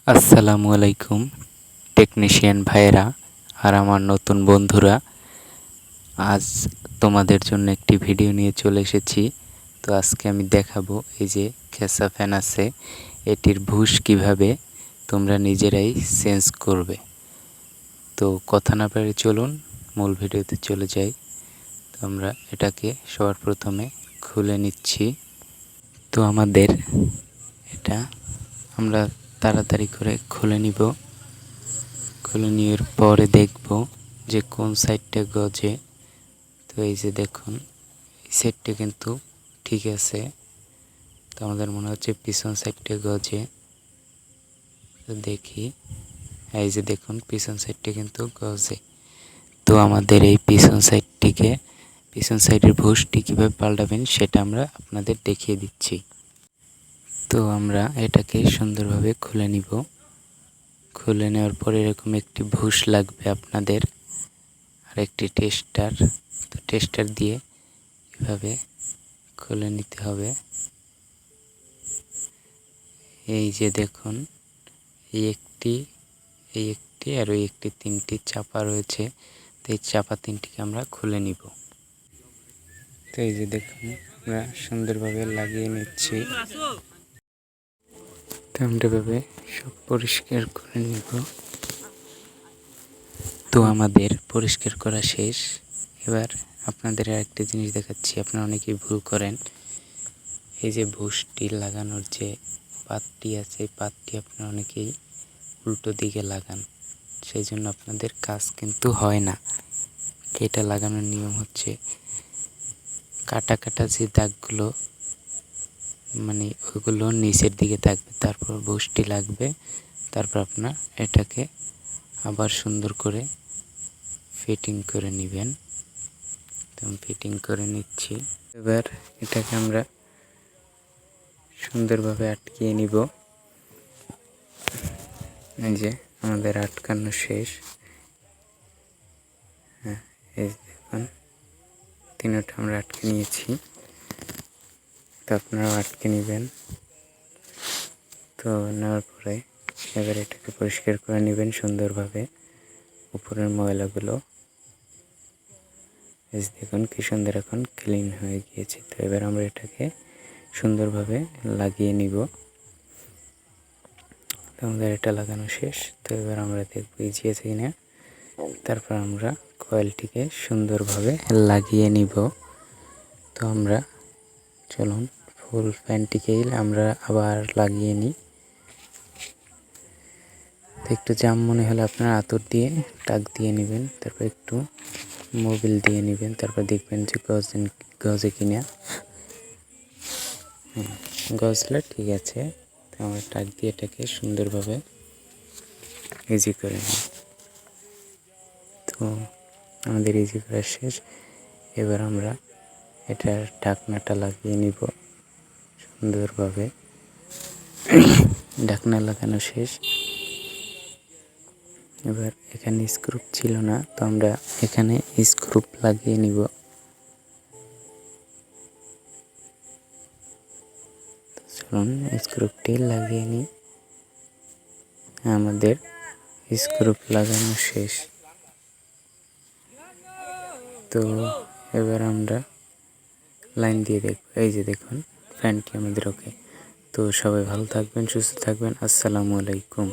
আসসালামু আলাইকুম টেকনিশিয়ান ভাইয়েরা আর আমার নতুন বন্ধুরা। আজ তোমাদের জন্য একটি ভিডিও নিয়ে চলে এসেছি। তো আজকে আমি দেখাবো এই যে খেসা ফ্যান আছে, এটির ভুশ কিভাবে তোমরা নিজেরাই চেঞ্জ করবে। তো কথা না পারে চলুন মূল ভিডিওতে চলে যাই। তো আমরা এটাকে সবার প্রথমে খুলে নিচ্ছি। তো আমাদের এটা আমরা তাড়াতাড়ি করে খুলে নিব। খুলে নেওয়ার পরে দেখব যে কোন সাইডটা গজে। তো এই যে দেখুন এই সাইডটা কিন্তু ঠিক আছে, তো আমাদের মনে হচ্ছে পিছন সাইডটা গজে। তো দেখি, এই যে দেখুন পিছন সাইডটা কিন্তু গজে। তো আমাদের এই পিছন সাইডের ভুশটি কীভাবে পাল্টাবেন সেটা আমরা আপনাদের দেখিয়ে দিচ্ছি। তো আমরা এটাকে সুন্দরভাবে খুলে নিব। খুলে নেওয়ার পরে এরকম একটি ভুশ লাগবে আপনাদের আর একটি টেস্টার। তো টেস্টার দিয়ে এভাবে খুলে নিতে হবে। এই যে দেখুন এই একটি আর ওই একটি তিনটি চাপা রয়েছে। তো এই চাপা তিনটিকে আমরা খুলে নিব। তো এই যে দেখুন আমরা সুন্দরভাবে লাগিয়ে নিচ্ছি। তো আমরা এভাবে সব পরিষ্কার করে নিব। তো আমাদের পরিষ্কার করা শেষ। এবার আপনাদের আরেকটি জিনিস দেখাচ্ছি, আপনারা অনেকেই ভুল করেন। এই যে ভুশটি লাগানোর যে পাতটি আছে, এই পাতটি আপনারা অনেকেই উল্টো দিকে লাগান, সেই জন্য আপনাদের কাজ কিন্তু হয় না। এটা লাগানোর নিয়ম হচ্ছে কাটা কাটা যে দাগগুলো মানে ওইগুলো নিচের দিকে থাকবে, তারপর ভুশটি লাগবে, তারপর আপনার এটাকে আবার সুন্দর করে ফিটিং করে নেবেন। তো ফিটিং করে নিচ্ছি। এবার এটাকে আমরা সুন্দরভাবে আটকিয়ে নিব। এই যে আমাদের আটকানো শেষ। হ্যাঁ, এই দেখুন তিনটা আমরা আটকে নিয়েছি। তো আপনারাও আটকে নেবেন। তো নেওয়ার পরে এবার এটাকে পরিষ্কার করে নেবেন সুন্দরভাবে, উপরের ময়লাগুলো। এই দেখুন কি সুন্দর এখন ক্লিন হয়ে গিয়েছে। তো এবার আমরা এটাকে সুন্দরভাবে লাগিয়ে নিব। তো আমাদের এটা লাগানো শেষ। তো এবার আমরা দেখব ইজি আছে কিনা। তারপর আমরা কয়েলটিকে সুন্দরভাবে লাগিয়ে নিব। তো আমরা চলুন ফুল ফ্যানটিকেই আমরা আবার লাগিয়ে নিই। তো একটু জাম মনে হলে আপনারা আতর দিয়ে টাক দিয়ে নেবেন, তারপর একটু মোবিল দিয়ে নেবেন, তারপর দেখবেন যে গজে কিনা। গজলে ঠিক আছে। তো আমরা টাক দিয়ে এটাকে সুন্দরভাবে ইজি করে নিই। তো আমাদের ইজি করা শেষ। এবার আমরা এটার ঢাকনাটা লাগিয়ে নিব সুন্দরভাবে। ঢাকনা লাগানো শেষ। এবার এখানে স্ক্রু ছিল না, তো আমরা এখানে স্ক্রু লাগিয়ে নিব। চলুন স্ক্রুটি লাগিয়ে নিই। আমাদের স্ক্রু লাগানো শেষ। তো এবার আমরা লাইন দিয়ে দেখব। এই যে দেখুন ফ্যানটি আমাদের ওকে। তো সবাই ভালো থাকবেন, সুস্থ থাকবেন। আসসালামু আলাইকুম।